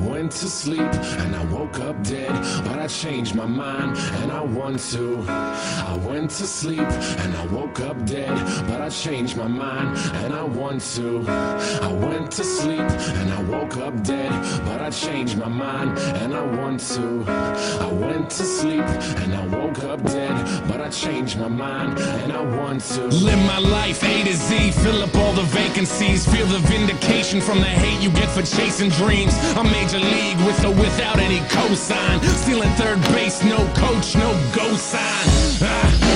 went to sleep and I woke up dead, but I changed my mind and I want to. I went to sleep and I woke up dead, but I changed my mind and I want to. I went to sleep and I woke up dead, but I changed my mind and I want to. I went to sleep and I woke up dead, but I changed my mind and I want to. Live my life A to Z, fill up all the vacancies, feel the vindication from the hate you get for chasing dreams. I'm major league with or without any cosign, stealing third base, no coach, no go sign.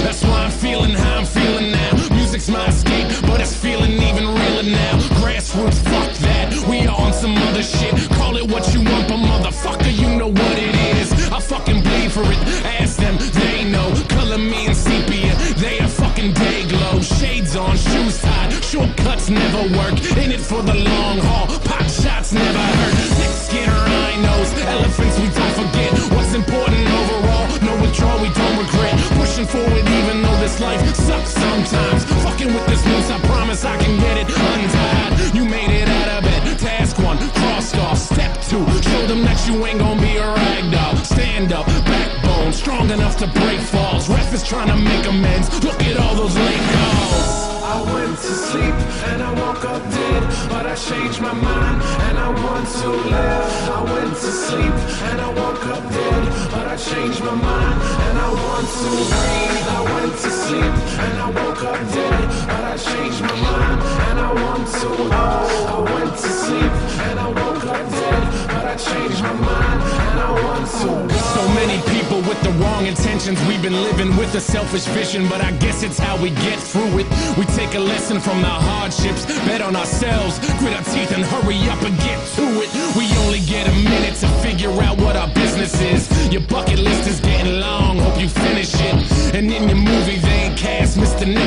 That's why I'm feeling how I'm feeling now. Music's my escape, but it's feeling even realer now. Grassroots, fuck that, we are on some other shit. Call it what you want, but motherfucker, you know what it is. I fucking bleed for it, ask them, they know. Color me in sepia, they a fucking day glow. Shades on, shoes tied, shortcuts never work. In it for the long haul, pot shots never hurt. Thick skin, rhinos, elephants we don't forget. What's important overall, no withdrawal, we don't regret. Pushing forward even though this life sucks sometimes. Fucking with this noose, I promise I can get it untied. You made it out of bed, task one, crossed off. Step two, show them that you ain't gonna be a ragdoll. Stand up, backbone, strong enough to break falls. Ref is trying to make amends, look at all those late calls. I went to sleep and I woke up dead, but I changed my mind and I want to live. I went to sleep and I woke up dead, but I changed my mind and I want to breathe. I went to sleep and I woke up dead, but I changed my mind and I want to. I went to sleep and I woke up dead, but I changed my mind and I want to. So many people with the wrong intentions, we've been living with a selfish vision, but I guess it's how we get through it. We take a lesson from the hardships, bet on ourselves, grit our teeth and hurry up and get to it. We only get a minute to figure out what our business is. Your bucket list is getting long, hope you finish it. And in your movie they ain't cast Mr. Nichols.